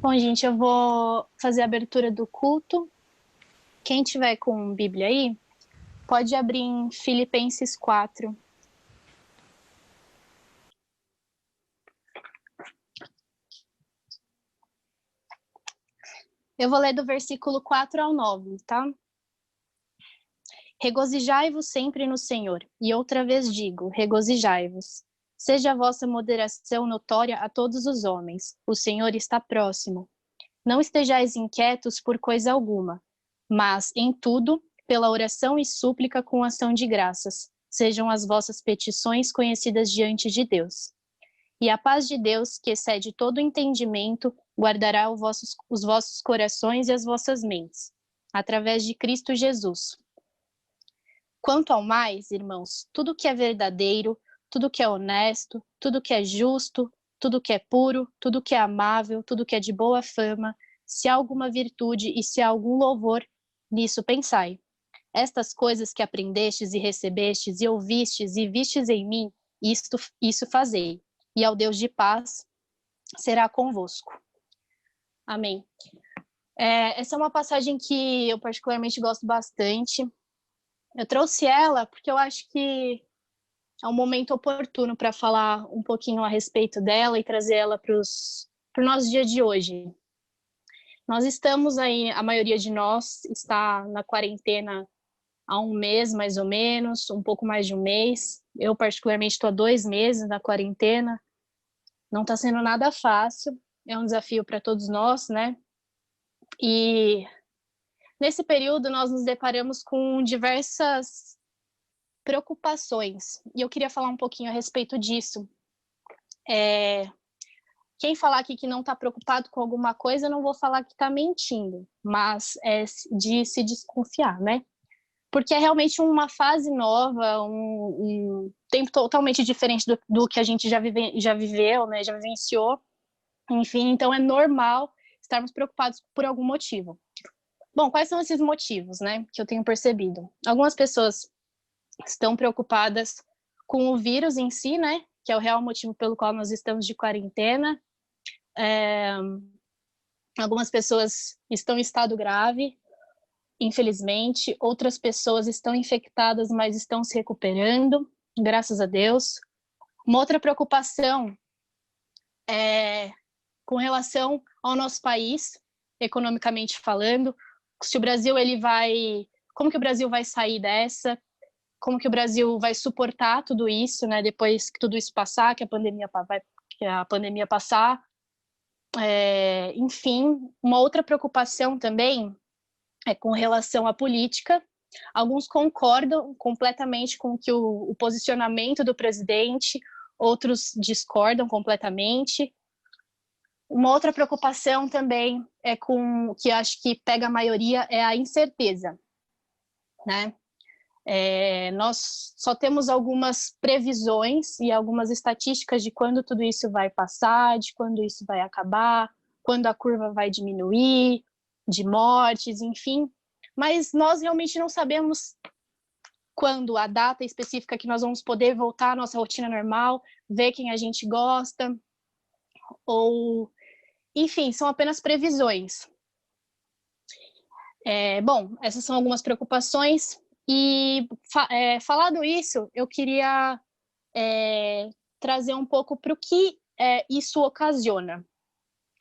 Bom, gente, eu vou fazer a abertura do culto. Quem tiver com Bíblia aí, pode abrir em Filipenses 4. Eu vou ler do versículo 4 ao 9, tá? Regozijai-vos sempre no Senhor. E outra vez digo, regozijai-vos. Seja a vossa moderação notória a todos os homens. O Senhor está próximo. Não estejais inquietos por coisa alguma, mas, em tudo, pela oração e súplica com ação de graças, sejam as vossas petições conhecidas diante de Deus. E a paz de Deus, que excede todo entendimento, guardará os vossos corações e as vossas mentes, através de Cristo Jesus. Quanto ao mais, irmãos, tudo que é verdadeiro, tudo que é honesto, tudo que é justo, tudo que é puro, tudo que é amável, tudo que é de boa fama, se há alguma virtude e se há algum louvor, nisso pensai. Estas coisas que aprendestes e recebestes e ouvistes e vistes em mim, isso fazei. E ao Deus de paz será convosco. Amém. Essa é uma passagem que eu particularmente gosto bastante. Eu trouxe ela porque eu acho que é um momento oportuno para falar um pouquinho a respeito dela e trazer ela para o nosso dia de hoje. Nós estamos aí, a maioria de nós está na quarentena há um mês, mais ou menos, um pouco mais de um mês. Eu, particularmente, estou há 2 meses na quarentena. Não está sendo nada fácil, é um desafio para todos nós, né? E nesse período nós nos deparamos com diversas preocupações, e eu queria falar um pouquinho a respeito disso. Quem falar aqui que não está preocupado com alguma coisa, eu não vou falar que está mentindo, mas é de se desconfiar, né? Porque é realmente uma fase nova, um tempo totalmente diferente do que a gente já viveu, né? Já vivenciou. Enfim, então é normal estarmos preocupados por algum motivo. Bom, quais são esses motivos, né, que eu tenho percebido? Algumas pessoas estão preocupadas com o vírus em si, né, que é o real motivo pelo qual nós estamos de quarentena. Algumas pessoas estão em estado grave, infelizmente. Outras pessoas estão infectadas, mas estão se recuperando, graças a Deus. Uma outra preocupação é com relação ao nosso país, economicamente falando, se o Brasil como que o Brasil vai sair dessa, como que o Brasil vai suportar tudo isso, né? Depois que tudo isso passar, que a pandemia passar. Enfim, uma outra preocupação também é com relação à política. Alguns concordam completamente com que o posicionamento do presidente, outros discordam completamente. Uma outra preocupação também é com que acho que pega a maioria é a incerteza, né? Nós só temos algumas previsões e algumas estatísticas de quando tudo isso vai passar, de quando isso vai acabar, quando a curva vai diminuir, de mortes, enfim. Mas nós realmente não sabemos quando, a data específica que nós vamos poder voltar à nossa rotina normal, ver quem a gente gosta, ou... Enfim, são apenas previsões. Bom, essas são algumas preocupações. E falado isso, eu queria trazer um pouco para o que isso ocasiona.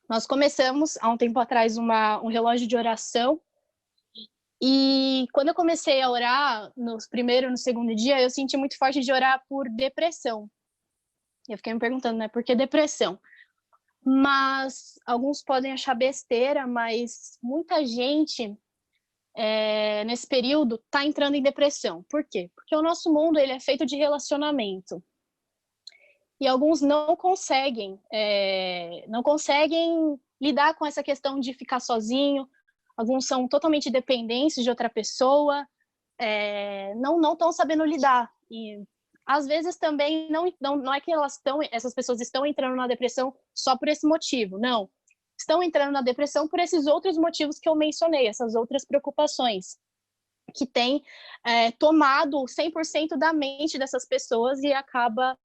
Nós começamos, há um tempo atrás, um relógio de oração, e quando eu comecei a orar, no primeiro e no segundo dia, eu senti muito forte de orar por depressão. Eu fiquei me perguntando, né, por que depressão? Mas alguns podem achar besteira, mas muita gente nesse período está entrando em depressão. Por quê? Porque o nosso mundo ele é feito de relacionamento. E alguns não conseguem lidar com essa questão de ficar sozinho. Alguns são totalmente dependentes de outra pessoa, não estão sabendo lidar. E às vezes também não é que essas pessoas estão entrando na depressão só por esse motivo, não. Estão entrando na depressão por esses outros motivos que eu mencionei, essas outras preocupações que têm tomado 100% da mente dessas pessoas e acaba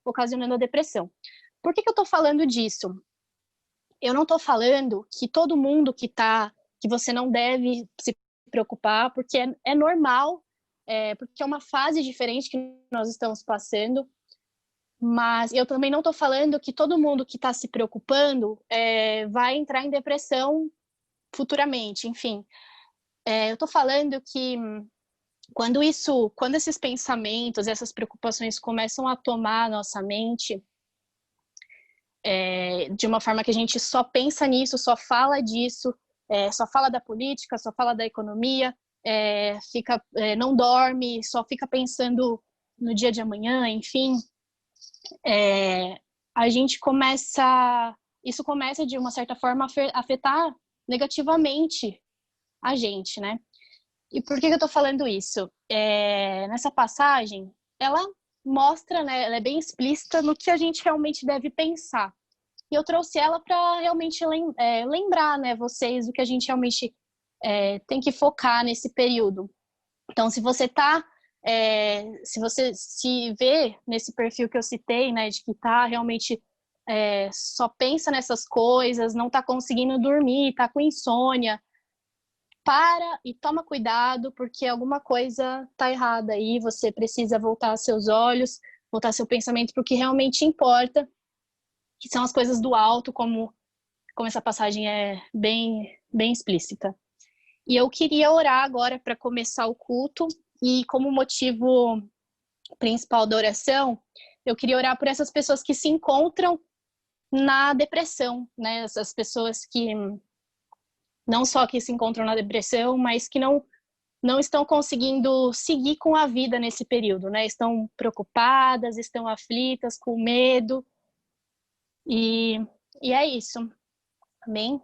ocasionando a depressão. Por que eu estou falando disso? eu não estou falando que todo mundo que você não deve se preocupar, porque é normal, porque é uma fase diferente que nós estamos passando, mas eu também não estou falando que todo mundo que está se preocupando vai entrar em depressão futuramente, enfim. Eu estou falando que quando esses pensamentos, essas preocupações começam a tomar a nossa mente, de uma forma que a gente só pensa nisso, só fala disso, só fala da política, só fala da economia, não dorme, só fica pensando no dia de amanhã, enfim, a gente isso começa de uma certa forma a afetar negativamente a gente, né? E por que eu tô falando isso? Nessa passagem, ela mostra, né, ela é bem explícita no que a gente realmente deve pensar. E eu trouxe ela para realmente lembrar, né, vocês do que a gente realmente tem que focar nesse período. Então, se você se você se vê nesse perfil que eu citei, né, de que tá realmente só pensa nessas coisas, não tá conseguindo dormir, tá com insônia, para e toma cuidado, porque alguma coisa tá errada aí, você precisa voltar seus olhos, voltar seu pensamento para o que realmente importa, que são as coisas do alto, como essa passagem é bem explícita. E eu queria orar agora para começar o culto, e como motivo principal da oração, eu queria orar por essas pessoas que se encontram na depressão, né? Essas pessoas que não só que se encontram na depressão, mas que não estão conseguindo seguir com a vida nesse período, né? Estão preocupadas, estão aflitas, com medo. E é isso. Amém?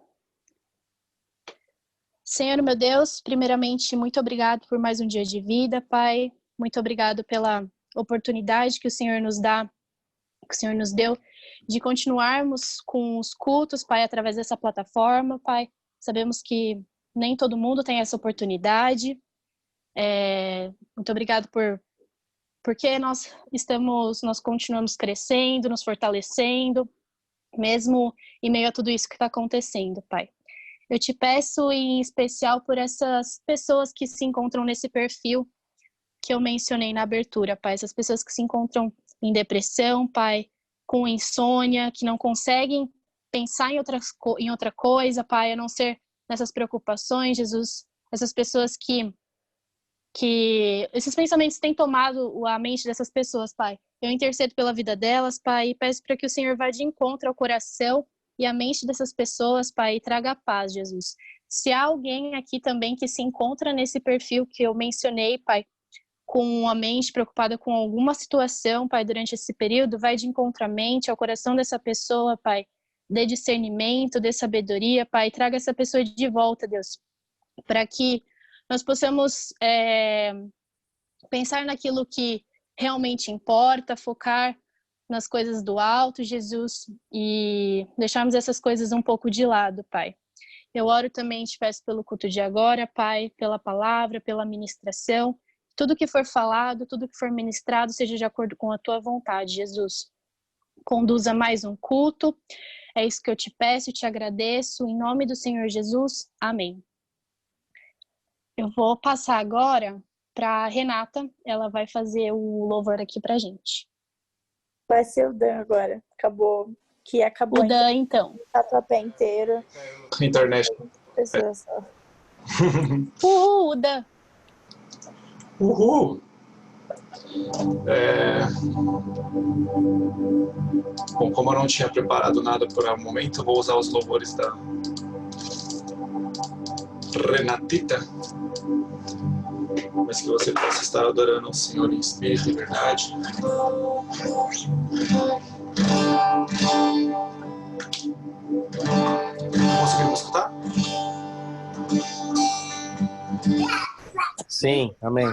Senhor, meu Deus, primeiramente, muito obrigado por mais um dia de vida, Pai. Muito obrigado pela oportunidade que o Senhor nos dá, que o Senhor nos deu, de continuarmos com os cultos, Pai, através dessa plataforma, Pai. Sabemos que nem todo mundo tem essa oportunidade. Muito obrigado porque nós continuamos crescendo, nos fortalecendo, mesmo em meio a tudo isso que está acontecendo, Pai. Eu te peço em especial por essas pessoas que se encontram nesse perfil que eu mencionei na abertura, Pai. Essas pessoas que se encontram em depressão, Pai, com insônia, que não conseguem pensar em outra coisa, Pai, a não ser nessas preocupações, Jesus. Essas pessoas que esses pensamentos têm tomado a mente dessas pessoas, Pai. Eu intercedo pela vida delas, Pai, e peço para que o Senhor vá de encontro ao coração e à mente dessas pessoas, Pai, e traga paz, Jesus. Se há alguém aqui também que se encontra nesse perfil que eu mencionei, Pai, com a mente preocupada com alguma situação, Pai, durante esse período, vai de encontro à mente, ao coração dessa pessoa, Pai, dê discernimento, dê sabedoria, Pai, e traga essa pessoa de volta, Deus, para que nós possamos pensar naquilo que realmente importa, focar nas coisas do alto, Jesus, e deixarmos essas coisas um pouco de lado, Pai. Eu oro também, te peço pelo culto de agora, Pai, pela palavra, pela ministração, tudo que for falado, tudo que for ministrado, seja de acordo com a tua vontade, Jesus. Conduza mais um culto, é isso que eu te peço e te agradeço, em nome do Senhor Jesus, amém. Eu vou passar agora para Renata, ela vai fazer o louvor aqui pra gente. Vai ser o Dan agora, acabou o Dan, então. O tatuapé inteiro. Internet. Pessoas só. Uhul, o Dan. Uhul! Bom, como eu não tinha preparado nada por um momento, vou usar os louvores da Renatita, mas que você possa estar adorando ao Senhor em espírito e verdade. Conseguiram escutar? Sim, amém.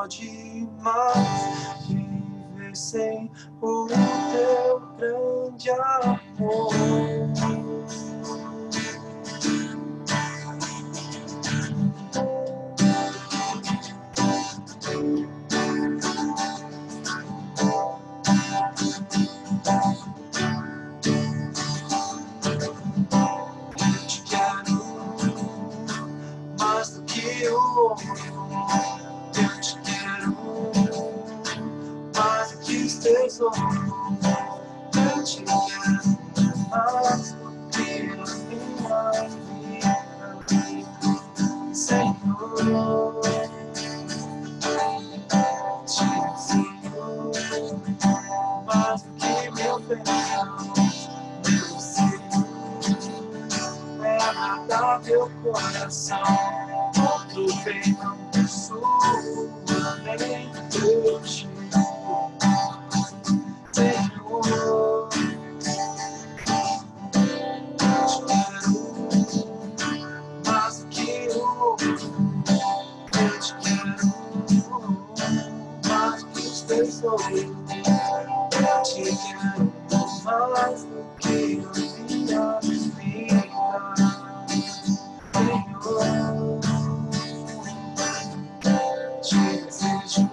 pode mais viver sem o teu grande amor. Eu te quero mais do que o ouro. Eu te quero mais do que os tesouros. Eu te quero mais do que a minha vida, Senhor. Te Senhor, mais do que meu perdão, meu Senhor, é agradar teu coração. Outro bem não posso, nem eu te Senhor. Te quero mais do que o ouro. Eu te quero mais do que os tesouros. Eu te quero mais do que a minha vida, Senhor. Te desejo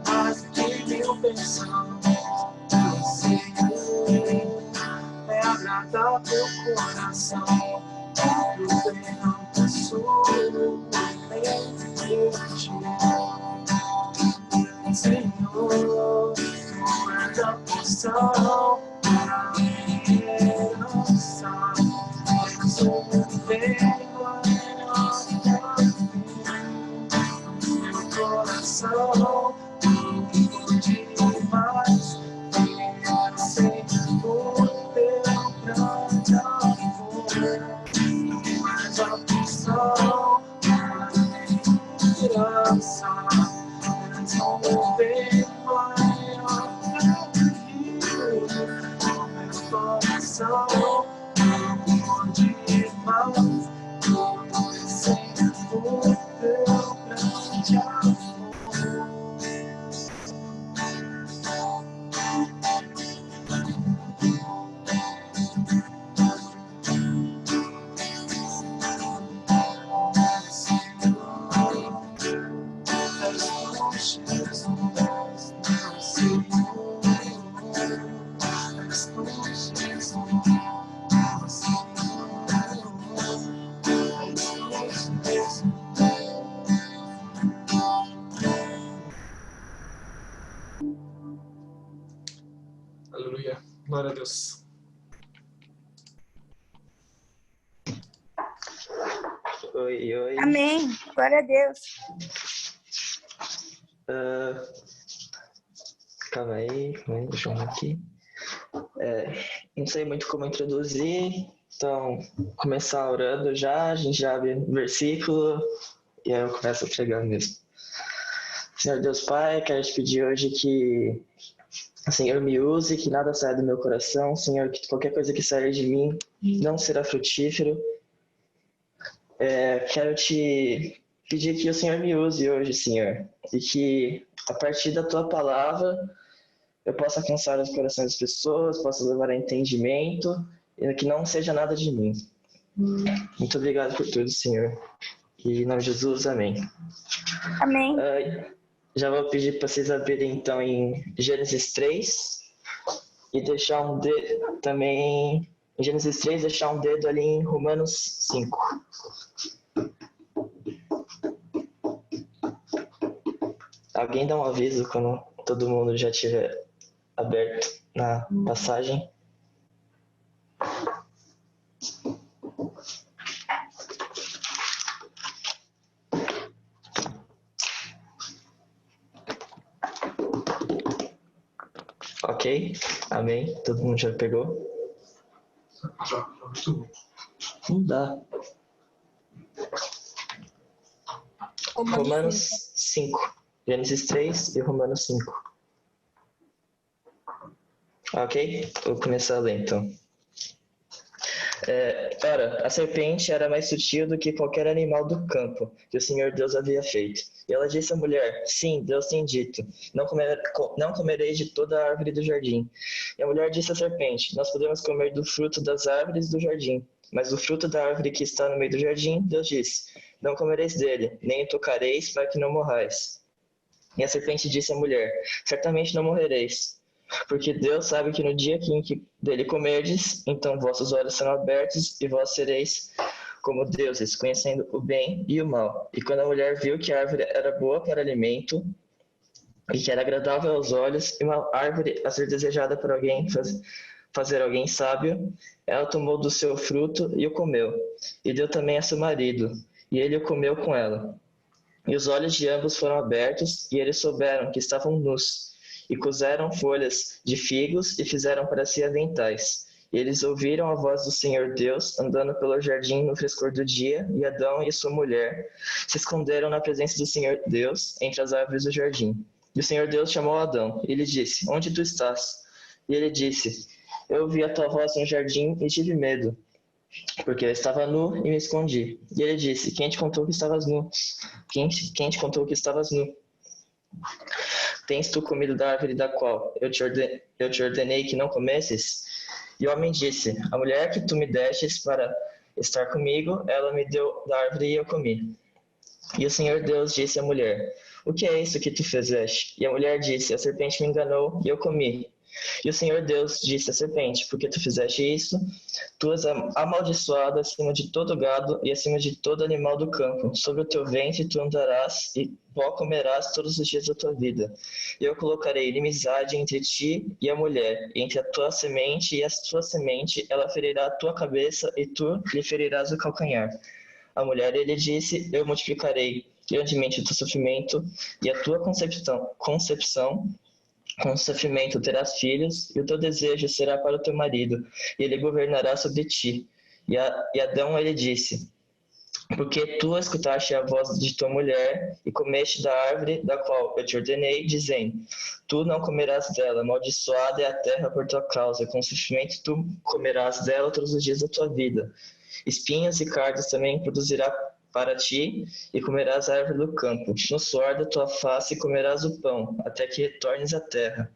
mais do que meu pensão, meu Senhor, é agradar teu coração. Tudo bem, não posso nem eu te Senhor, tu és a porção da minha herança. És o bem maior que meu coração não demais. Viver sem o teu grande amor. Tu és a porção da minha herança. És o bem maior que o meu coração não pode mais. Viver sem o teu grande amor. Aleluia. Glória a Deus. Oi, oi. Amém. Glória a Deus. Calma aí, deixa eu ver aqui. Não sei muito como introduzir, então começar orando já, a gente já abre o versículo e aí eu começo a pregar mesmo. Senhor Deus Pai, quero te pedir hoje que o Senhor me use, que nada saia do meu coração, Senhor, que qualquer coisa que sair de mim não será frutífero. Quero te pedir que o Senhor me use hoje, Senhor, e que a partir da Tua Palavra eu possa alcançar os corações das pessoas, possa levar a entendimento e que não seja nada de mim. Muito obrigado por tudo, Senhor. E em nome de Jesus, amém. Amém. Já vou pedir para vocês abrirem então em Gênesis 3 e deixar um dedo também em Gênesis 3, deixar um dedo ali em Romanos 5. Alguém dá um aviso quando todo mundo já estiver aberto na passagem. Ok? Amém? Todo mundo já pegou? Já, muito bom. Não dá. Romanos 5. Gênesis 3 e Romanos 5. Ok? Vou começar a ler então. Ora, a serpente era mais sutil do que qualquer animal do campo que o Senhor Deus havia feito. E ela disse à mulher: Sim, Deus tem dito, não comereis de toda a árvore do jardim. E a mulher disse à serpente: Nós podemos comer do fruto das árvores do jardim, mas do fruto da árvore que está no meio do jardim, Deus disse: Não comereis dele, nem o tocareis, para que não morrais. E a serpente disse à mulher: Certamente não morrereis, porque Deus sabe que no dia em que dele comerdes, então vossos olhos serão abertos e vós sereis como deuses, conhecendo o bem e o mal. E quando a mulher viu que a árvore era boa para alimento e que era agradável aos olhos, e uma árvore a ser desejada por alguém, fazer alguém sábio, ela tomou do seu fruto e o comeu, e deu também a seu marido, e ele o comeu com ela. E os olhos de ambos foram abertos, e eles souberam que estavam nus, e cozeram folhas de figos e fizeram para si aventais. E eles ouviram a voz do Senhor Deus andando pelo jardim no frescor do dia, e Adão e sua mulher se esconderam na presença do Senhor Deus entre as árvores do jardim. E o Senhor Deus chamou Adão, e lhe disse: Onde tu estás? E ele disse: Eu ouvi a tua voz no jardim e tive medo, porque eu estava nu e me escondi. E ele disse: Quem te contou que estavas nu? Quem te contou que estavas nu? Tens tu comido da árvore da qual eu te ordenei que não comesses? E o homem disse: A mulher que tu me destes para estar comigo, ela me deu da árvore e eu comi. E o Senhor Deus disse à mulher: O que é isso que tu fizeste? E a mulher disse: A serpente me enganou e eu comi. E o Senhor Deus disse à serpente: Por que tu fizeste isso? Tu és amaldiçoada acima de todo gado e acima de todo animal do campo. Sobre o teu ventre tu andarás e pó comerás todos os dias da tua vida. E eu colocarei inimizade entre ti e a mulher, entre a tua semente e a sua semente. Ela ferirá a tua cabeça e tu lhe ferirás o calcanhar. A mulher lhe disse: Eu multiplicarei grandemente o teu sofrimento e a tua concepção. Com o sofrimento terás filhos, e o teu desejo será para o teu marido, e ele governará sobre ti. E Adão ele disse: Porque tu escutaste a voz de tua mulher, e comeste da árvore da qual eu te ordenei, dizendo: Tu não comerás dela, amaldiçoada é a terra por tua causa, com sofrimento tu comerás dela todos os dias da tua vida. Espinhos e cardos também produzirá para ti, e comerás a árvore do campo. No suor da tua face comerás o pão, até que retornes à terra.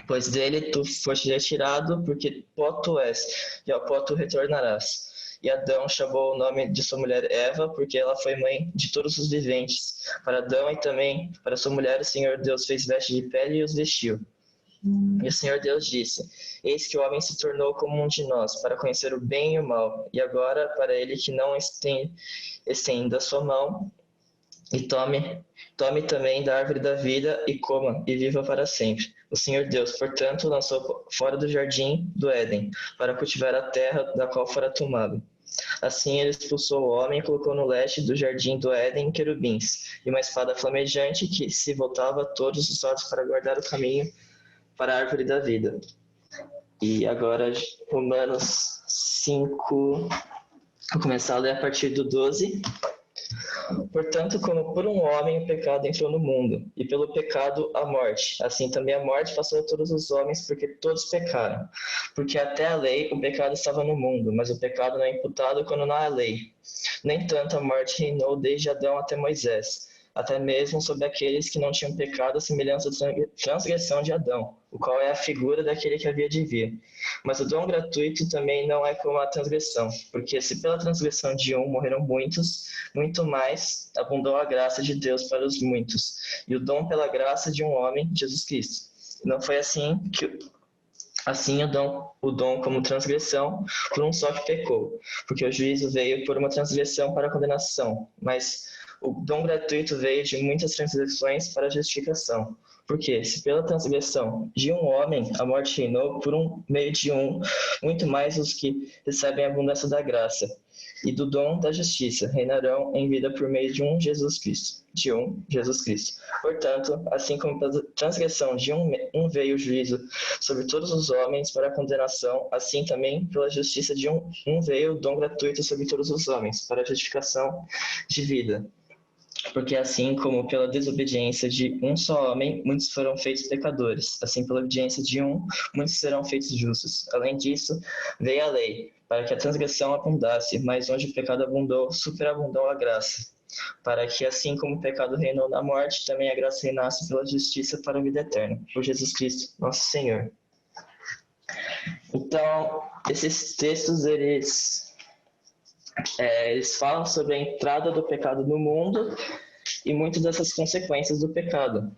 Pois dele tu foste retirado, porque pó tu és, e ao pó tu retornarás. E Adão chamou o nome de sua mulher Eva, porque ela foi mãe de todos os viventes. Para Adão e também para sua mulher o Senhor Deus fez veste de pele e os vestiu. E o Senhor Deus disse: Eis que o homem se tornou como um de nós, para conhecer o bem e o mal. E agora, para ele que não estenda a sua mão, e tome também da árvore da vida, e coma, e viva para sempre. O Senhor Deus, portanto, lançou fora do jardim do Éden, para cultivar a terra da qual fora tomado. Assim ele expulsou o homem e colocou no leste do jardim do Éden querubins, e uma espada flamejante que se voltava a todos os lados para guardar o caminho para a árvore da vida. E agora, Romanos 5, vou começar a ler a partir do 12. Portanto, como por um homem o pecado entrou no mundo, e pelo pecado a morte, assim também a morte passou a todos os homens, porque todos pecaram. Porque até a lei o pecado estava no mundo, mas o pecado não é imputado quando não há lei. Nem tanto a morte reinou desde Adão até Moisés, até mesmo sobre aqueles que não tinham pecado, a semelhança da transgressão de Adão, o qual é a figura daquele que havia de vir. Mas o dom gratuito também não é como a transgressão, porque se pela transgressão de um morreram muitos, muito mais abundou a graça de Deus para os muitos, e o dom pela graça de um homem, Jesus Cristo. Não foi assim o dom como transgressão por um só que pecou, porque o juízo veio por uma transgressão para a condenação, mas o dom gratuito veio de muitas transgressões para a justificação. Porque, se pela transgressão de um homem a morte reinou, por meio de um, muito mais os que recebem a abundância da graça e do dom da justiça reinarão em vida por meio de Jesus Cristo. Portanto, assim como pela transgressão de um veio o juízo sobre todos os homens para a condenação, assim também pela justiça de um veio o dom gratuito sobre todos os homens para a justificação de vida. Porque assim como pela desobediência de um só homem, muitos foram feitos pecadores, assim pela obediência de um, muitos serão feitos justos. Além disso, veio a lei, para que a transgressão abundasse, mas onde o pecado abundou, superabundou a graça. Para que assim como o pecado reinou na morte, também a graça reinasse pela justiça para a vida eterna, por Jesus Cristo, nosso Senhor. Então, esses textos, eles falam sobre a entrada do pecado no mundo e muitas dessas consequências do pecado.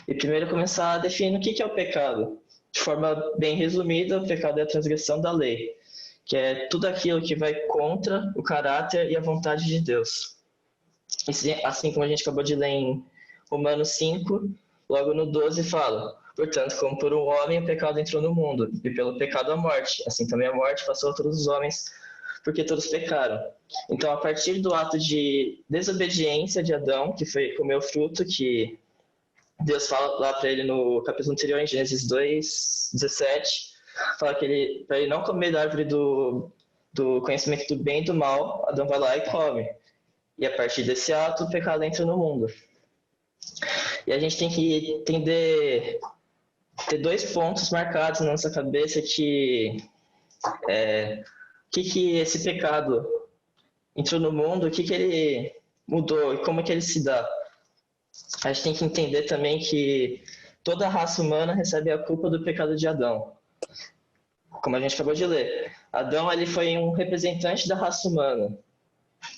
E primeiro começar a definir o que é o pecado. De forma bem resumida, o pecado é a transgressão da lei, que é tudo aquilo que vai contra o caráter e a vontade de Deus. Assim como a gente acabou de ler em Romanos 5, logo no 12 fala: portanto, como por um homem o pecado entrou no mundo, e pelo pecado a morte, assim também a morte passou a todos os homens, porque todos pecaram. Então, a partir do ato de desobediência de Adão, que foi comer o fruto, que Deus fala lá para ele no capítulo anterior, em Gênesis 2:17, fala que para ele não comer da árvore do conhecimento do bem e do mal, Adão vai lá e come. E a partir desse ato, o pecado entra no mundo. E a gente tem que entender, ter dois pontos marcados na nossa cabeça que esse pecado entrou no mundo, o que ele mudou e como que ele se dá. A gente tem que entender também que toda a raça humana recebe a culpa do pecado de Adão. Como a gente acabou de ler, Adão ele foi um representante da raça humana.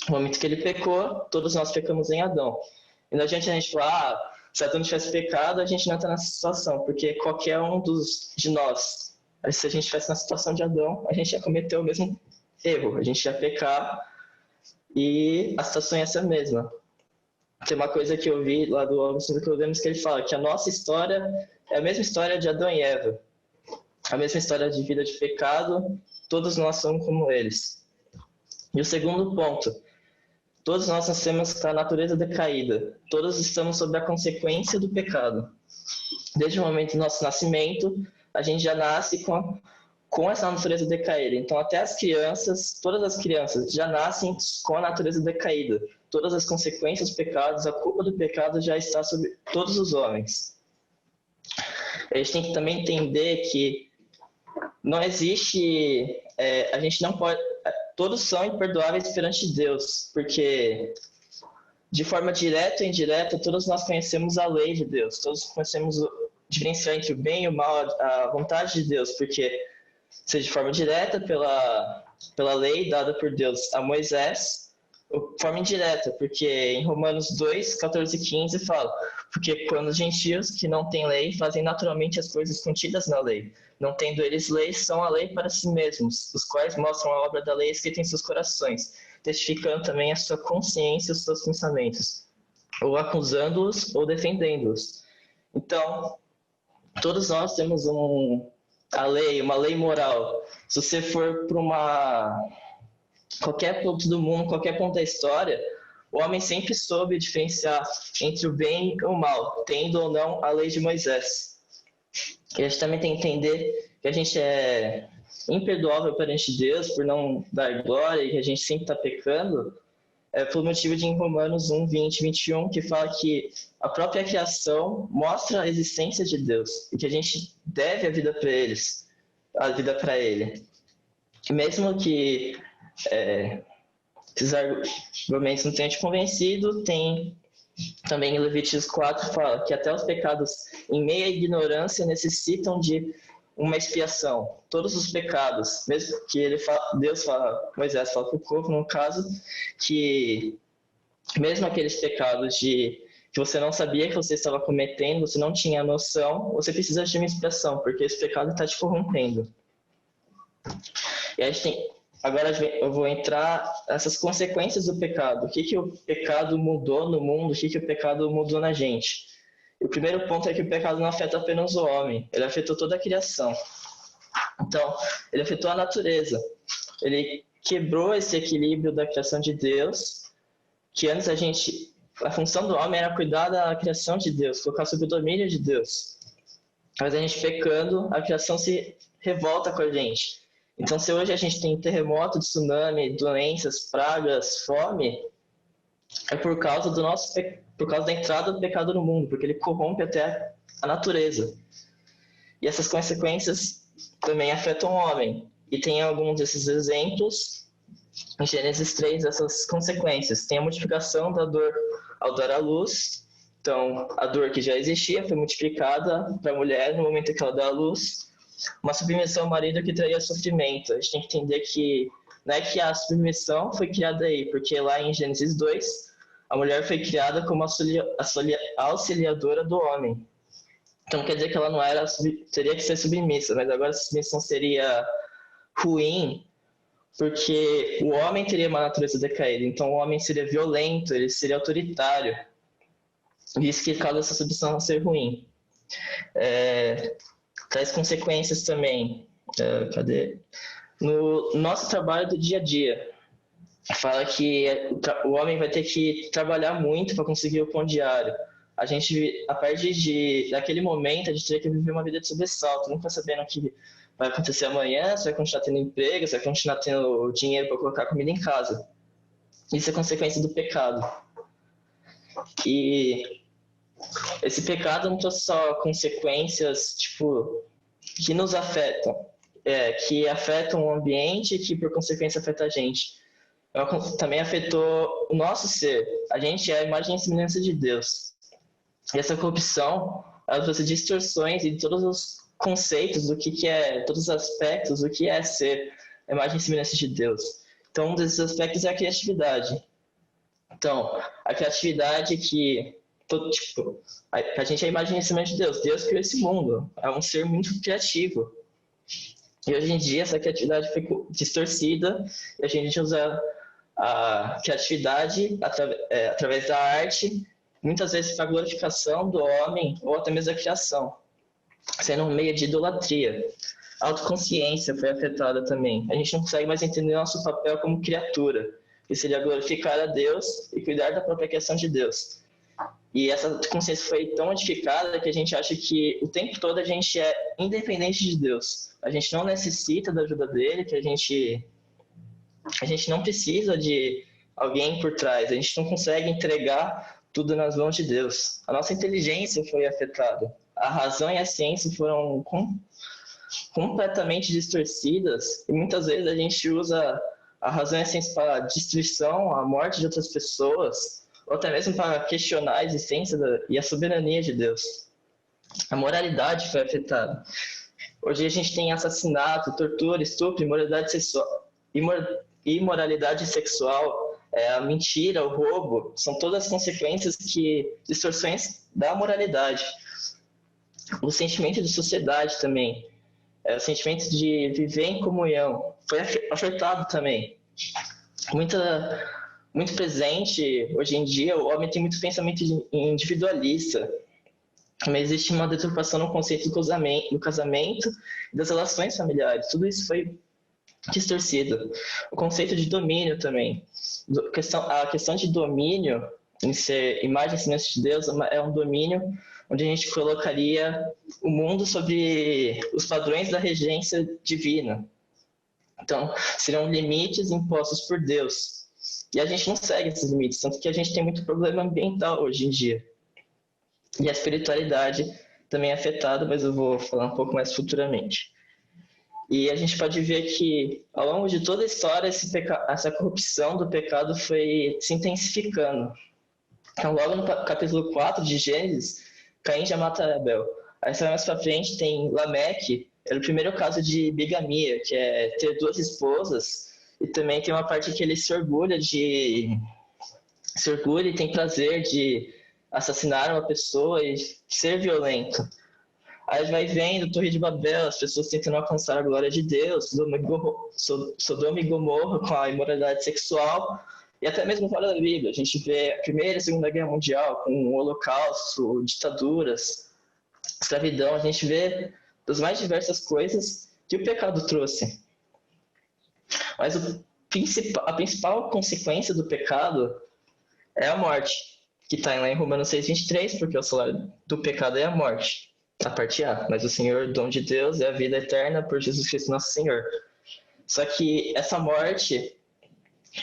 No momento que ele pecou, todos nós pecamos em Adão. E não adianta a gente falar, se Adão não tivesse pecado, a gente não está nessa situação, porque qualquer um de nós, se a gente estivesse na situação de Adão, a gente ia cometer o mesmo erro, a gente ia pecar e a situação ia ser a mesma. Tem uma coisa que eu vi lá do Augustinus Nicodemus que ele fala que a nossa história é a mesma história de Adão e Eva, a mesma história de vida de pecado, todos nós somos como eles. E o segundo ponto, todos nós nascemos com a natureza decaída, todos estamos sob a consequência do pecado. Desde o momento do nosso nascimento, a gente já nasce com essa natureza decaída. Então, até as crianças, todas as crianças já nascem com a natureza decaída. Todas as consequências dos pecados, a culpa do pecado já está sobre todos os homens. A gente tem que também entender que não existe, a gente não pode, todos são imperdoáveis perante Deus, porque de forma direta ou indireta, todos nós conhecemos a lei de Deus, todos conhecemos diferenciar entre o bem e o mal, a vontade de Deus, porque seja de forma direta pela lei dada por Deus a Moisés, ou de forma indireta, porque em Romanos 2, 14 e 15 fala: porque quando os gentios que não têm lei fazem naturalmente as coisas contidas na lei, não tendo eles lei, são a lei para si mesmos, os quais mostram a obra da lei escrita em seus corações, testificando também a sua consciência e os seus pensamentos, ou acusando-os ou defendendo-os. Então, todos nós temos uma lei moral. Se você for para qualquer ponto do mundo, qualquer ponto da história, o homem sempre soube diferenciar entre o bem e o mal, tendo ou não a lei de Moisés. E a gente também tem que entender que a gente é imperdoável perante Deus por não dar glória e que a gente sempre está pecando, por motivo de em Romanos 1, 20, 21, que fala que a própria criação mostra a existência de Deus e que a gente deve a vida para Ele. E mesmo que esses argumentos não tenham te convencido, tem também em Levíticos 4 fala que até os pecados em meia ignorância necessitam de uma expiação. Todos os pecados, mesmo que Moisés fala para o povo, no caso, que mesmo aqueles pecados que você não sabia que você estava cometendo, você não tinha noção, você precisa de uma expiação, porque esse pecado está te corrompendo. E a gente agora eu vou entrar nessas consequências do pecado. O que o pecado mudou no mundo? O que o pecado mudou na gente? E o primeiro ponto é que o pecado não afeta apenas o homem, ele afetou toda a criação. Então, ele afetou a natureza. Ele quebrou esse equilíbrio da criação de Deus, que antes a função do homem era cuidar da criação de Deus, colocar sob o domínio de Deus. Mas a gente pecando, a criação se revolta com a gente. Então, se hoje a gente tem terremoto, tsunami, doenças, pragas, fome, é por causa por causa da entrada do pecado no mundo, porque ele corrompe até a natureza. E essas consequências também afetam o homem. E tem alguns desses exemplos em Gênesis 3, essas consequências. Tem a multiplicação da dor ao dar à luz. Então, a dor que já existia foi multiplicada para a mulher no momento que ela dá à luz. Uma submissão ao marido que traria sofrimento. A gente tem que entender que não é que a submissão foi criada aí, porque lá em Gênesis 2, a mulher foi criada como auxiliadora do homem. Então quer dizer que ela não teria que ser submissa, mas agora a submissão seria ruim, porque o homem teria uma natureza decaída, então o homem seria violento, ele seria autoritário. Isso que causa essa submissão ser ruim. Traz consequências também. No nosso trabalho do dia a dia, fala que o homem vai ter que trabalhar muito para conseguir o pão diário. A gente, a partir daquele momento, a gente teria que viver uma vida de sobressalto, nunca sabendo o que vai acontecer amanhã, se vai continuar tendo emprego, se vai continuar tendo dinheiro para colocar comida em casa. Isso é consequência do pecado. E esse pecado não trouxe só consequências, que nos afetam, que afetam o ambiente e que, por consequência, afeta a gente. Também afetou o nosso ser. A gente é a imagem e semelhança de Deus. E essa corrupção, ela trouxe distorções em todos os conceitos do que é, todos os aspectos do que é ser a imagem e semelhança de Deus. Então, um desses aspectos é a criatividade. Então, a criatividade que a gente é a imagem e semelhança de Deus. Deus criou esse mundo. É um ser muito criativo. E hoje em dia essa criatividade foi distorcida e a gente usa a criatividade através da arte, muitas vezes para a glorificação do homem ou até mesmo a criação, sendo um meio de idolatria. A autoconsciência foi afetada também. A gente não consegue mais entender nosso papel como criatura, que seria glorificar a Deus e cuidar da própria criação de Deus. E essa consciência foi tão modificada que a gente acha que o tempo todo a gente é independente de Deus. A gente não necessita da ajuda dele, que a gente não precisa de alguém por trás. A gente não consegue entregar tudo nas mãos de Deus. A nossa inteligência foi afetada. A razão e a ciência foram completamente distorcidas e muitas vezes a gente usa a razão e a ciência para a destruição, a morte de outras pessoas, ou até mesmo para questionar a existência e a soberania de Deus. A moralidade foi afetada. Hoje a gente tem assassinato, tortura, estupro, imoralidade sexual, a mentira, o roubo, são todas consequências distorções da moralidade. O sentimento de sociedade também, o sentimento de viver em comunhão, foi afetado também. Muito presente, hoje em dia, o homem tem muito pensamento individualista. Mas existe uma deturpação no conceito do casamento e das relações familiares. Tudo isso foi distorcido. O conceito de domínio também. A questão de domínio, em ser imagem e semelhança de Deus, é um domínio onde a gente colocaria o mundo sobre os padrões da regência divina. Então, seriam limites impostos por Deus. E a gente não segue esses limites, tanto que a gente tem muito problema ambiental hoje em dia. E a espiritualidade também é afetada, mas eu vou falar um pouco mais futuramente. E a gente pode ver que, ao longo de toda a história, essa corrupção do pecado foi se intensificando. Então, logo no capítulo 4 de Gênesis, Caim já mata Abel. Aí, mais pra frente, tem Lameque, era o primeiro caso de bigamia, que é ter duas esposas. E também tem uma parte que ele se orgulha e tem prazer de assassinar uma pessoa e ser violento. Aí vai vendo Torre de Babel, as pessoas tentando alcançar a glória de Deus, Sodoma e Gomorra com a imoralidade sexual, e até mesmo fora da Bíblia. A gente vê a Primeira e Segunda Guerra Mundial, com o Holocausto, ditaduras, escravidão. A gente vê das mais diversas coisas que o pecado trouxe. Mas a principal consequência do pecado é a morte, que está lá em Romanos 6:23, porque o salário do pecado é a morte, a parte A. Mas o Senhor, dom de Deus, é a vida eterna por Jesus Cristo nosso Senhor. Só que essa morte,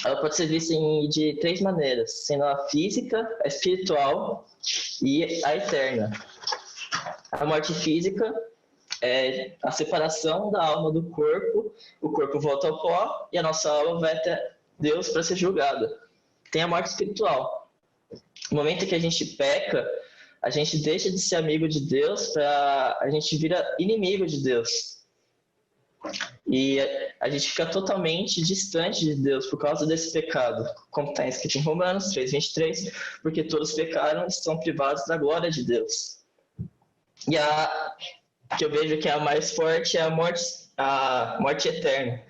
ela pode ser vista de 3 maneiras, sendo a física, a espiritual e a eterna. A morte física é a separação da alma do corpo, o corpo volta ao pó e a nossa alma vai até Deus para ser julgada. Tem a morte espiritual. No momento que a gente peca, a gente deixa de ser amigo de Deus para a gente vira inimigo de Deus. E a gente fica totalmente distante de Deus por causa desse pecado, como está escrito em Romanos 3:23, porque todos pecaram e estão privados da glória de Deus. E a que eu vejo que é a mais forte é a morte eterna,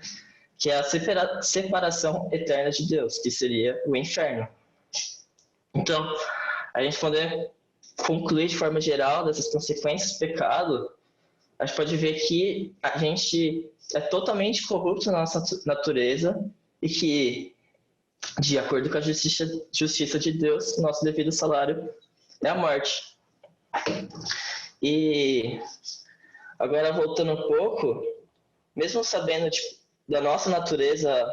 que é a separação eterna de Deus, que seria o inferno. Então, a gente poder concluir de forma geral dessas consequências do pecado, a gente pode ver que a gente é totalmente corrupto na nossa natureza e que, de acordo com a justiça de Deus, nosso devido salário é a morte. E agora, voltando um pouco, mesmo sabendo da nossa natureza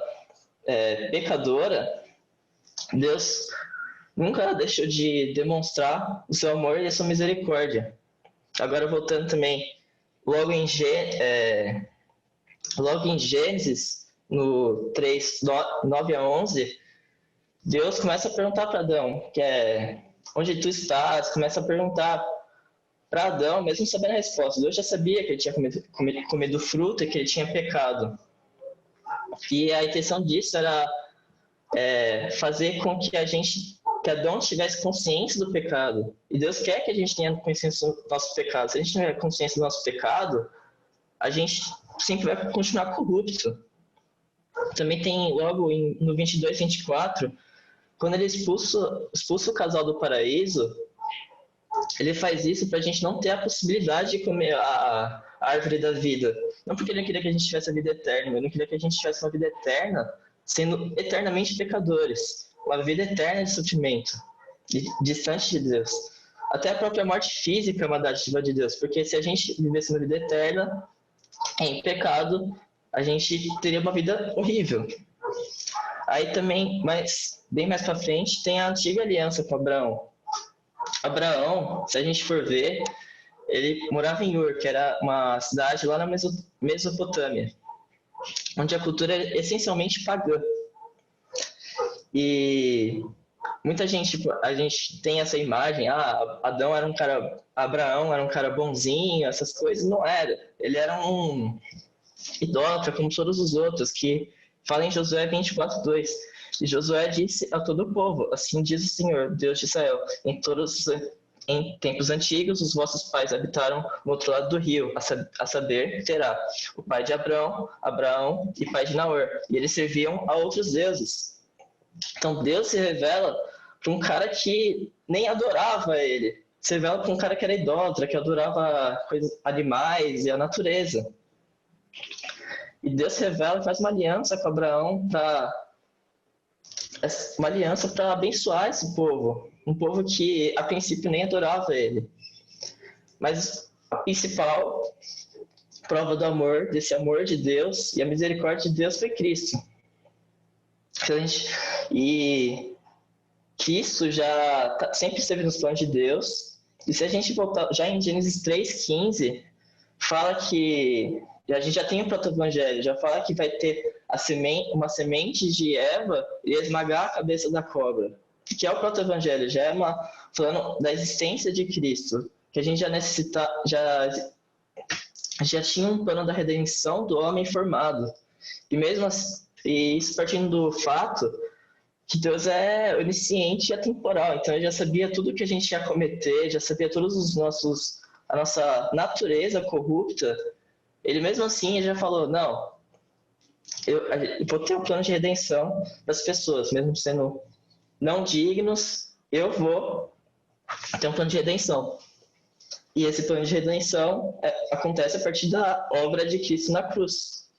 pecadora, Deus nunca deixou de demonstrar o seu amor e a sua misericórdia. Agora, voltando também, logo em Gênesis, no 3, 9 a 11, Deus começa a perguntar para Adão, onde tu estás? Começa a perguntar para Adão, mesmo sabendo a resposta. Deus já sabia que ele tinha comido fruta e que ele tinha pecado. E a intenção disso era fazer com que Adão tivesse consciência do pecado. E Deus quer que a gente tenha consciência do nosso pecado. Se a gente não tiver consciência do nosso pecado, a gente sempre vai continuar corrupto. Também tem logo no 22, 24, quando ele expulsa o casal do paraíso, ele faz isso para a gente não ter a possibilidade de comer a árvore da vida. Não porque ele não queria que a gente tivesse a vida eterna, ele não queria que a gente tivesse uma vida eterna sendo eternamente pecadores. Uma vida eterna de sofrimento, distante de Deus. Até a própria morte física é uma dádiva de Deus, porque se a gente vivesse uma vida eterna em pecado, a gente teria uma vida horrível. Aí também, bem mais para frente, tem a antiga aliança com Abraão. Abraão, se a gente for ver, ele morava em Ur, que era uma cidade lá na Mesopotâmia, onde a cultura é essencialmente pagã. E muita gente, a gente tem essa imagem, Abraão era um cara bonzinho, essas coisas. Não era. Ele era um idólatra como todos os outros, que fala em Josué 24:2. E Josué disse a todo o povo, assim diz o Senhor, Deus de Israel, em tempos antigos os vossos pais habitaram no outro lado do rio, a saber, Terá, o pai de Abraão e pai de Naor, e eles serviam a outros deuses. Então Deus se revela para um cara que nem adorava ele, se revela para um cara que era idólatra, que adorava animais e a natureza. E Deus se revela e faz uma aliança com Abraão para abençoar esse povo. Um povo que a princípio nem adorava ele. Mas a principal prova do amor, desse amor de Deus e a misericórdia de Deus foi Cristo. E Cristo já sempre esteve nos planos de Deus. E se a gente voltar já em Gênesis 3:15, fala que a gente já tem o proto-evangelho, já fala que vai ter uma semente de Eva e esmagar a cabeça da cobra. Que é o proto-evangelho, já é falando da existência de Cristo, que a gente já tinha um plano da redenção do homem formado. E mesmo assim, isso partindo do fato que Deus é onisciente e atemporal, então ele já sabia tudo que a gente ia cometer, já sabia todos a nossa natureza corrupta. Ele mesmo assim já falou, não, eu vou ter um plano de redenção das pessoas, mesmo sendo não dignos, eu vou ter um plano de redenção. E esse plano de redenção acontece a partir da obra de Cristo na cruz.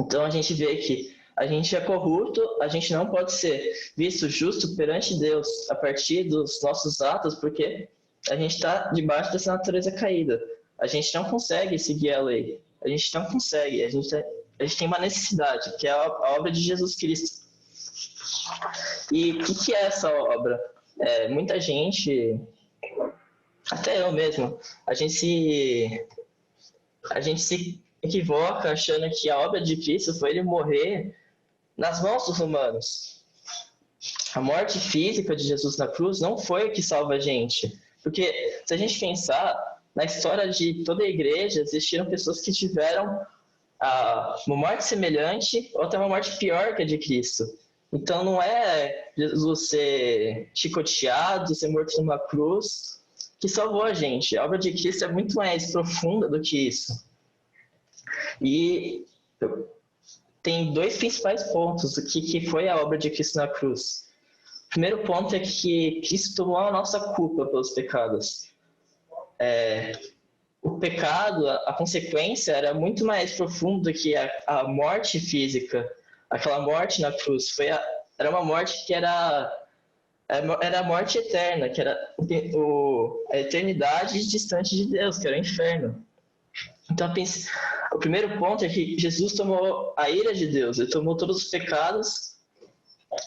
Então a gente vê que a gente é corrupto, a gente não pode ser visto justo perante Deus a partir dos nossos atos, porque a gente está debaixo dessa natureza caída. A gente não consegue seguir a lei. A gente não consegue. A gente tem uma necessidade, que é a obra de Jesus Cristo. E o que é essa obra? Muita gente, até eu mesmo, a gente se equivoca achando que a obra de Cristo foi ele morrer nas mãos dos humanos. A morte física de Jesus na cruz não foi o que salva a gente. Porque se a gente pensar, na história de toda a igreja, existiram pessoas que tiveram uma morte semelhante ou até uma morte pior que a de Cristo. Então não é Jesus ser chicoteado, ser morto numa cruz que salvou a gente. A obra de Cristo é muito mais profunda do que isso. E tem dois principais pontos do que foi a obra de Cristo na cruz. O primeiro ponto é que Cristo tomou a nossa culpa pelos pecados. O pecado, a consequência era muito mais profunda do que a morte física. Aquela morte na cruz era uma morte que era a morte eterna, que era a eternidade distante de Deus, que era o inferno. Então, o primeiro ponto é que Jesus tomou a ira de Deus, ele tomou todos os pecados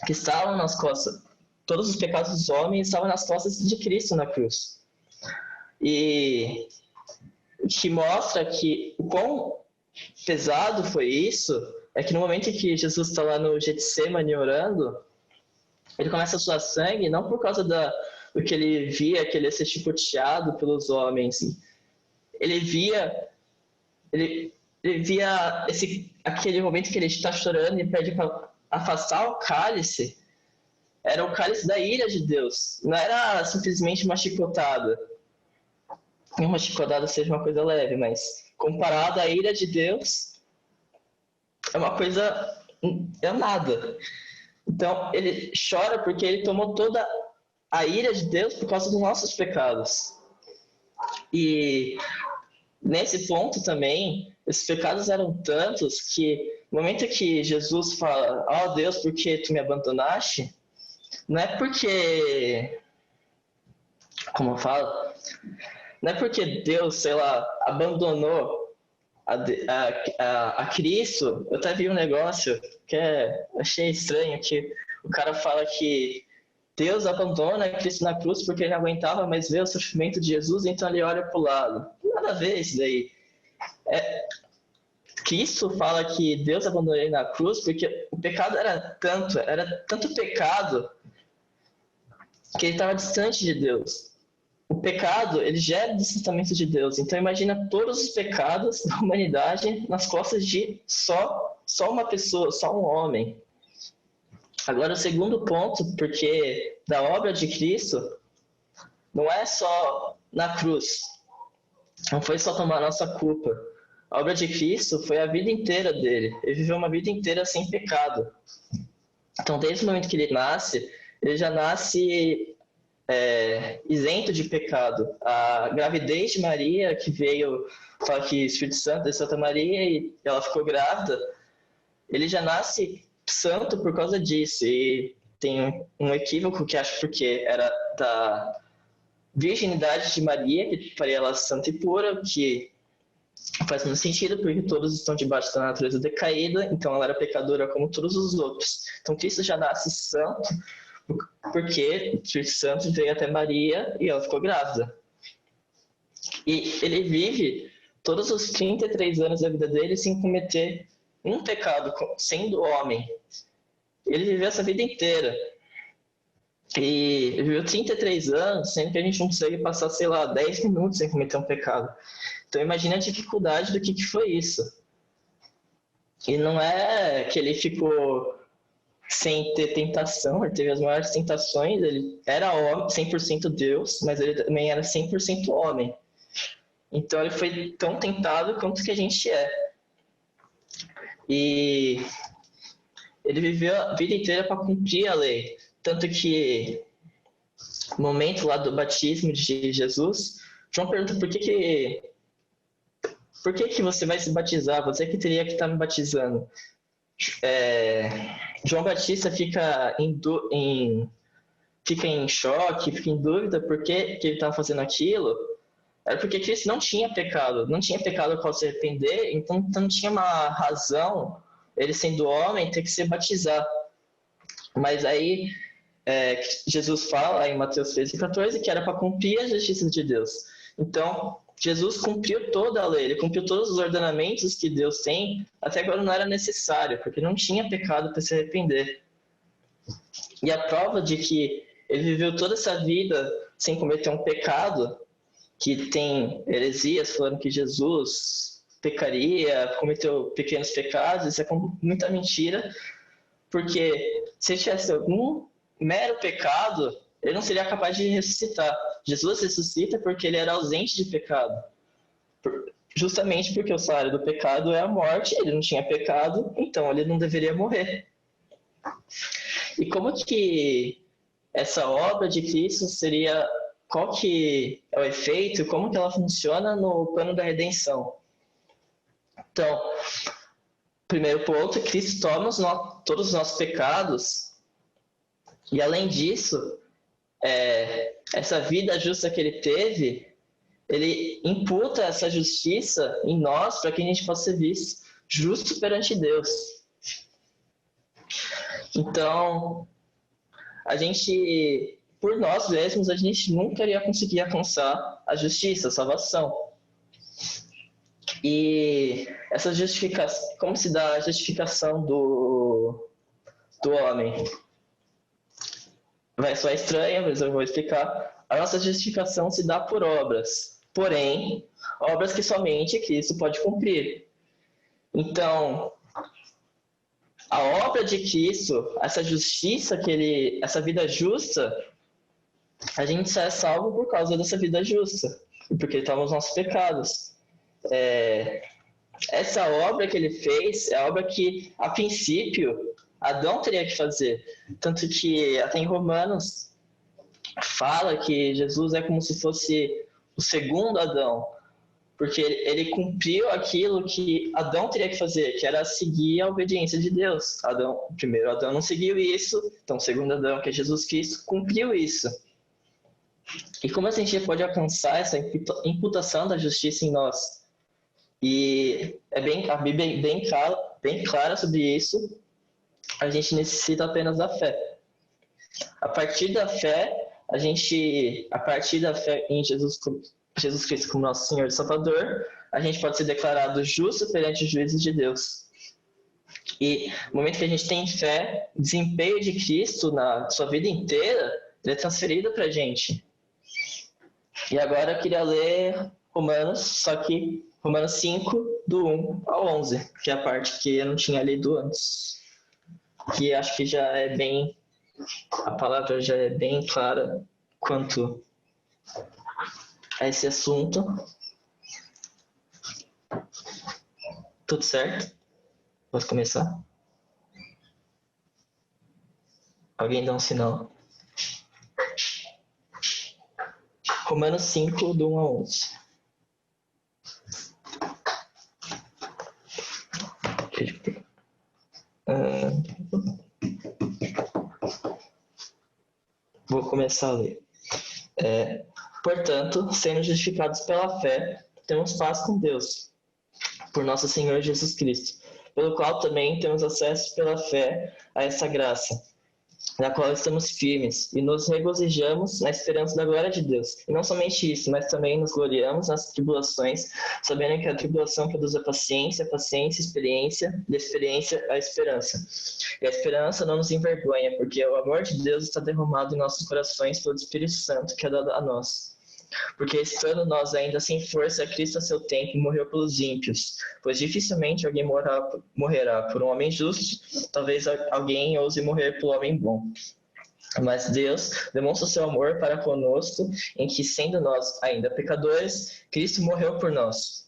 que estavam nas costas, todos os pecados dos homens estavam nas costas de Cristo na cruz. E o que mostra que o quão pesado foi isso é que no momento em que Jesus está lá no Getsemane orando, ele começa a suar sangue, não por causa do que ele via, que ele ia ser chicoteado pelos homens. Ele via aquele momento que ele está chorando e pede para afastar o cálice. Era o cálice da ira de Deus. Não era simplesmente uma chicotada. Não uma chicotada seja uma coisa leve, mas comparado à ira de Deus, é uma coisa... é nada. Então, ele chora porque ele tomou toda a ira de Deus por causa dos nossos pecados. E nesse ponto também, esses pecados eram tantos que no momento que Jesus fala, ó Deus, por que tu me abandonaste? Não é porque, como eu falo, não é porque Deus, sei lá, abandonou a Cristo. Eu até vi um negócio que achei estranho, que o cara fala que Deus abandona Cristo na cruz porque ele não aguentava mais ver o sofrimento de Jesus, então ele olha para o lado. Nada a ver isso daí. Cristo fala que Deus abandonou ele na cruz porque o pecado era tanto pecado que ele estava distante de Deus. O pecado, ele gera o distanciamento de Deus. Então imagina todos os pecados da humanidade nas costas de só uma pessoa, só um homem. Agora o segundo ponto, porque da obra de Cristo não é só na cruz. Não foi só tomar a nossa culpa. A obra de Cristo foi a vida inteira dele. Ele viveu uma vida inteira sem pecado. Então desde o momento que ele nasce, ele já nasce isento de pecado. A gravidez de Maria, que veio falar que Espírito Santo de Santa Maria e ela ficou grávida, ele já nasce santo por causa disso. E tem um equívoco que acho porque era da virginidade de Maria, que faria ela santa e pura, que faz muito sentido porque todos estão debaixo da natureza decaída, então ela era pecadora como todos os outros. Então Cristo já nasce santo porque o Espírito Santo veio até Maria e ela ficou grávida. E ele vive todos os 33 anos da vida dele sem cometer um pecado, sendo homem. Ele viveu essa vida inteira. E ele viveu 33 anos, sendo que a gente não consegue passar, 10 minutos sem cometer um pecado. Então imagine a dificuldade do que foi isso. E não é que ele ficou sem ter tentação, ele teve as maiores tentações, ele era homem, 100% Deus, mas ele também era 100% homem. Então ele foi tão tentado quanto que a gente é. E ele viveu a vida inteira para cumprir a lei. Tanto que no momento lá do batismo de Jesus, João pergunta por que você vai se batizar? Você que teria que estar me batizando. João Batista fica em choque, fica em dúvida por que ele estava fazendo aquilo. Era porque Cristo não tinha pecado ao qual se arrepender, então não tinha uma razão, ele sendo homem, ter que se batizar. Mas aí Jesus fala em Mateus 13:14 que era para cumprir a justiça de Deus. Então, Jesus cumpriu toda a lei, ele cumpriu todos os ordenamentos que Deus tem, até agora não era necessário, porque não tinha pecado para se arrepender. E a prova de que ele viveu toda essa vida sem cometer um pecado, que tem heresias falando que Jesus pecaria, cometeu pequenos pecados, isso é muita mentira, porque se ele tivesse algum mero pecado, ele não seria capaz de ressuscitar. Jesus ressuscita porque ele era ausente de pecado. Justamente porque o salário do pecado é a morte, ele não tinha pecado, então ele não deveria morrer. E como que essa obra de Cristo seria, qual que é o efeito, como que ela funciona no plano da redenção? Então, primeiro ponto, Cristo toma todos os nossos pecados, e além disso, essa vida justa que ele teve, ele imputa essa justiça em nós para que a gente possa ser visto justo perante Deus. Então, a gente, por nós mesmos, a gente nunca iria conseguir alcançar a justiça, a salvação. E essa justificação, como se dá a justificação do homem? Vai soar estranho, mas eu vou explicar. A nossa justificação se dá por obras, porém, obras que somente Cristo pode cumprir. Então, a obra de Cristo, essa justiça essa vida justa, a gente só é salvo por causa dessa vida justa, porque ele toma os nossos pecados. Essa obra que ele fez é a obra que, a princípio, Adão teria que fazer. Tanto que até em Romanos fala que Jesus é como se fosse o segundo Adão, porque ele cumpriu aquilo que Adão teria que fazer, que era seguir a obediência de Deus. O primeiro Adão não seguiu isso, então o segundo Adão, que é Jesus Cristo, cumpriu isso. E como a gente pode alcançar essa imputação da justiça em nós? E a Bíblia é bem clara sobre isso. A gente necessita apenas da fé. A partir da fé em Jesus Cristo como nosso Senhor e Salvador, a gente pode ser declarado justo perante os juízos de Deus. E no momento que a gente tem fé, o desempenho de Cristo na sua vida inteira, ele é transferido para a gente. E agora eu queria ler Romanos, só que Romanos 5, do 1 ao 11, que é a parte que eu não tinha lido antes. Que acho que a palavra já é bem clara quanto a esse assunto. Tudo certo? Posso começar? Alguém dá um sinal? Romanos 5, do 1 ao 11. Vou começar a ler. Portanto, sendo justificados pela fé, temos paz com Deus, por nosso Senhor Jesus Cristo, pelo qual também temos acesso pela fé a essa graça, na qual estamos firmes e nos regozijamos na esperança da glória de Deus. E não somente isso, mas também nos gloriamos nas tribulações, sabendo que a tribulação produz a paciência, experiência, da experiência a esperança. E a esperança não nos envergonha, porque o amor de Deus está derramado em nossos corações pelo Espírito Santo que é dado a nós. Porque estando nós ainda sem força, Cristo a seu tempo morreu pelos ímpios, pois dificilmente alguém morrerá por um homem justo, talvez alguém ouse morrer pelo homem bom. Mas Deus demonstra o seu amor para conosco, em que, sendo nós ainda pecadores, Cristo morreu por nós.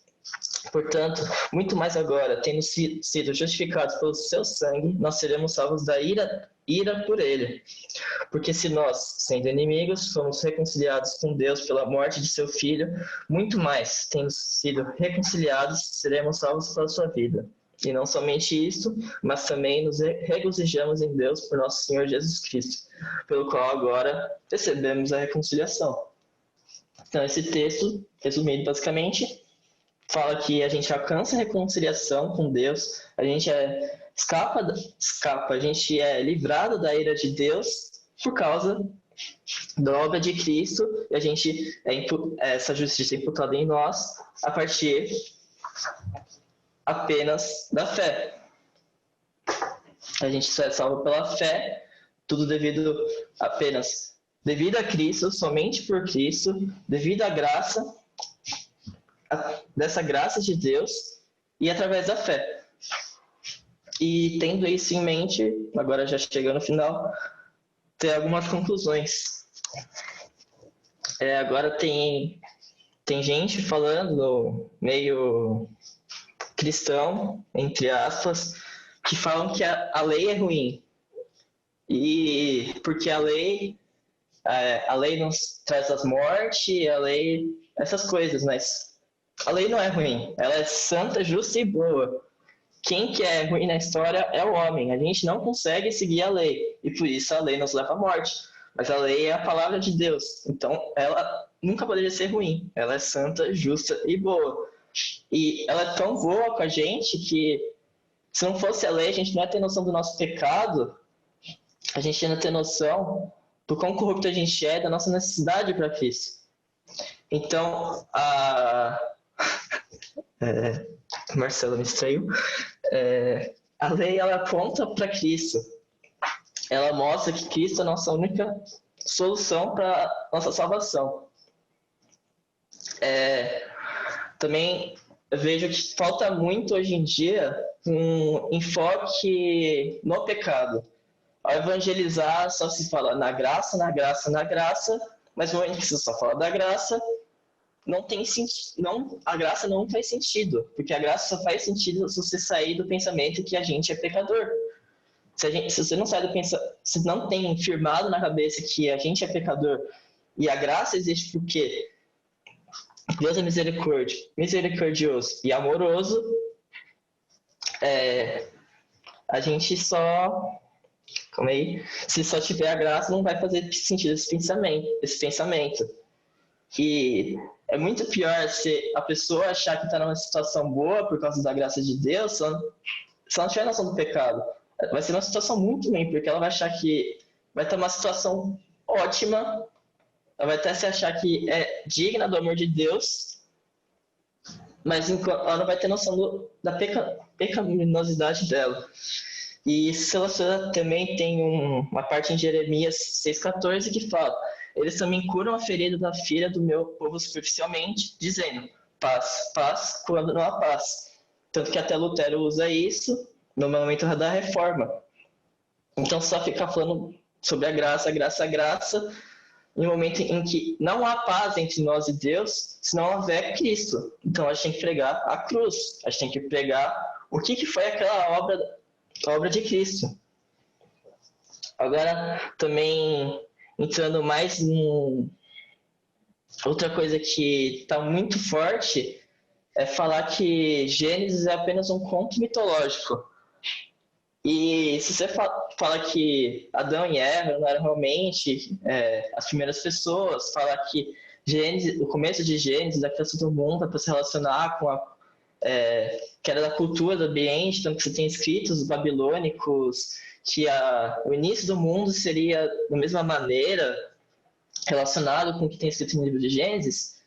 Portanto, muito mais agora, tendo sido justificados pelo seu sangue, nós seremos salvos da ira por ele. Porque se nós, sendo inimigos, fomos reconciliados com Deus pela morte de seu Filho, muito mais, tendo sido reconciliados, seremos salvos pela sua vida. E não somente isso, mas também nos regozijamos em Deus por nosso Senhor Jesus Cristo, pelo qual agora recebemos a reconciliação. Então, esse texto, resumido basicamente, fala que a gente alcança a reconciliação com Deus, a gente escapa, a gente é livrado da ira de Deus por causa da obra de Cristo, e a gente essa justiça é imputada em nós a partir apenas da fé. A gente só é salvo pela fé, tudo devido a Cristo, somente por Cristo, devido à graça, dessa graça de Deus e através da fé. E tendo isso em mente, agora já chegando no final, tem algumas conclusões. Agora tem gente falando no meio cristão, entre aspas, que falam que a lei é ruim. E porque a lei nos traz as mortes, a lei, essas coisas, mas a lei não é ruim. Ela é santa, justa e boa. Quem que é ruim na história é o homem. A gente não consegue seguir a lei. E por isso a lei nos leva à morte. Mas a lei é a palavra de Deus. Então ela nunca poderia ser ruim. Ela é santa, justa e boa. E ela é tão boa com a gente que se não fosse a lei, a gente não ia ter noção do nosso pecado. A gente ia ter noção do quão corrupto a gente é, da nossa necessidade para Cristo. Então, Marcelo me distraiu. A lei, ela aponta para Cristo. Ela mostra que Cristo é a nossa única solução para nossa salvação. Também eu vejo que falta muito hoje em dia um enfoque no pecado. Ao evangelizar, só se fala na graça, na graça, na graça, mas no momento que você só fala da graça, não tem a graça não faz sentido, porque a graça só faz sentido se você sair do pensamento que a gente é pecador. Se você não sai do pensamento, se não tem firmado na cabeça que a gente é pecador e a graça existe porque Deus é misericordioso e amoroso, a gente só... Calma aí. Se só tiver a graça, não vai fazer sentido esse pensamento. E é muito pior se a pessoa achar que está numa situação boa por causa da graça de Deus, se ela não tiver noção do pecado. Vai ser uma situação muito ruim, porque ela vai achar que vai ter uma situação ótima, ela vai até se achar que é digna do amor de Deus, mas ela não vai ter noção da pecaminosidade dela. E se ela também tem uma parte em Jeremias 6,14 que fala: eles também curam a ferida da filha do meu povo superficialmente, dizendo paz, paz, quando não há paz. Tanto que até Lutero usa isso no momento da reforma. Então só ficar falando sobre a graça, graça, graça, no momento em que não há paz entre nós e Deus, se não houver Cristo. Então a gente tem que pregar a cruz, a gente tem que pregar o que foi aquela obra de Cristo. Agora, também entrando mais em outra coisa que está muito forte, é falar que Gênesis é apenas um conto mitológico. E se você fala que Adão e Eva não eram realmente as primeiras pessoas, fala que Gênesis, o começo de Gênesis, a criação do mundo, para se relacionar com que era da cultura do ambiente, tanto que você tem escritos babilônicos que o início do mundo seria da mesma maneira relacionado com o que tem escrito no livro de Gênesis.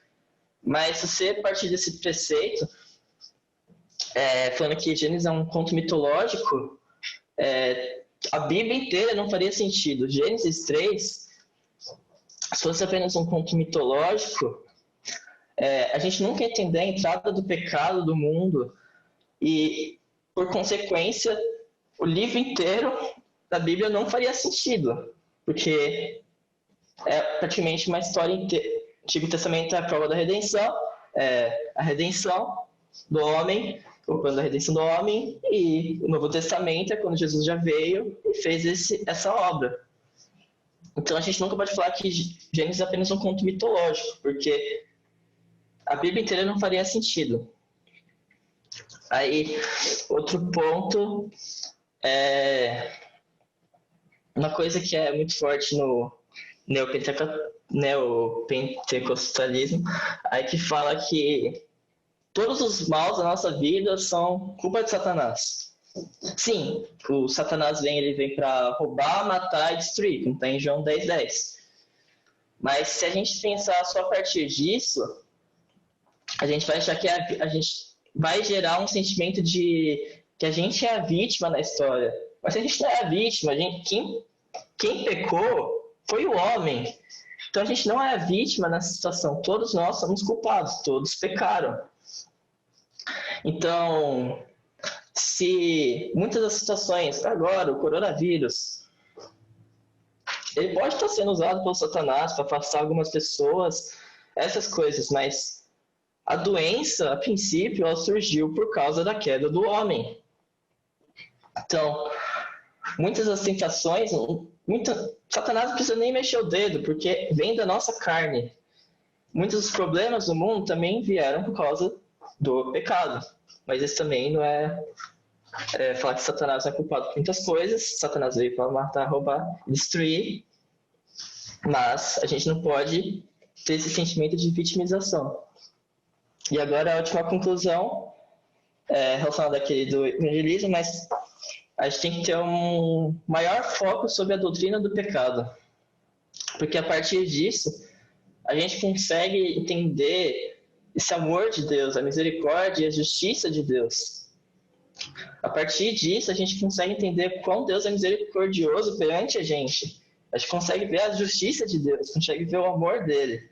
Mas se você partir desse preceito, falando que Gênesis é um conto mitológico, a Bíblia inteira não faria sentido. Gênesis 3, se fosse apenas um conto mitológico, a gente nunca ia entender a entrada do pecado do mundo e, por consequência, o livro inteiro da Bíblia não faria sentido, porque é praticamente uma história inteira. O Antigo Testamento é a prova da redenção, a redenção do homem, o plano da redenção do homem, e o Novo Testamento é quando Jesus já veio e fez essa obra. Então a gente nunca pode falar que Gênesis é apenas um conto mitológico, porque a Bíblia inteira não faria sentido. Aí, outro ponto uma coisa que é muito forte no neopentecostalismo, aí que fala que todos os maus da nossa vida são culpa de Satanás. Sim, o Satanás ele vem para roubar, matar e destruir, como está em João 10:10. Mas se a gente pensar só a partir disso, a gente vai achar que a gente vai gerar um sentimento de que a gente é a vítima na história. Mas a gente não é a vítima, quem pecou foi o homem. Então a gente não é a vítima nessa situação. Todos nós somos culpados, todos pecaram. Então, se muitas das situações, agora o coronavírus, ele pode estar sendo usado pelo Satanás para afastar algumas pessoas, essas coisas, mas a doença, a princípio, ela surgiu por causa da queda do homem. Então, muitas das tentações, Satanás não precisa nem mexer o dedo, porque vem da nossa carne. Muitos dos problemas do mundo também vieram por causa do pecado. Mas isso também não é falar que Satanás é culpado por muitas coisas. Satanás veio para matar, roubar, destruir. Mas a gente não pode ter esse sentimento de vitimização. E agora a última conclusão, relacionada àquele do evangelismo, mas a gente tem que ter um maior foco sobre a doutrina do pecado. Porque a partir disso, a gente consegue entender esse amor de Deus, a misericórdia e a justiça de Deus. A partir disso, a gente consegue entender quão Deus é misericordioso perante a gente. A gente consegue ver a justiça de Deus, consegue ver o amor dele.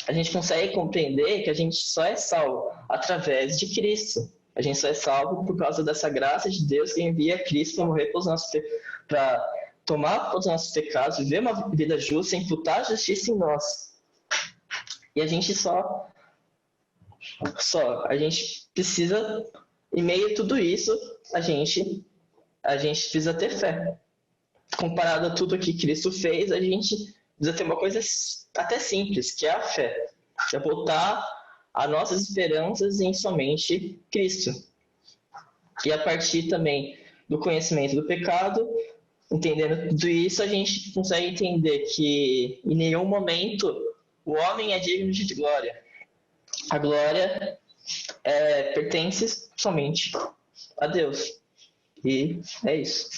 A gente consegue compreender que a gente só é salvo através de Cristo. A gente só é salvo por causa dessa graça de Deus que envia Cristo para morrer para tomar todos os nossos pecados, viver uma vida justa e imputar a justiça em nós. E a gente a gente precisa, em meio a tudo isso, a gente precisa ter fé. Comparado a tudo que Cristo fez, a gente precisa ter uma coisa até simples, que é a fé. Que é botar as nossas esperanças em somente Cristo. E a partir também do conhecimento do pecado, entendendo tudo isso, a gente consegue entender que em nenhum momento o homem é digno de glória. A glória pertence somente a Deus. E é isso.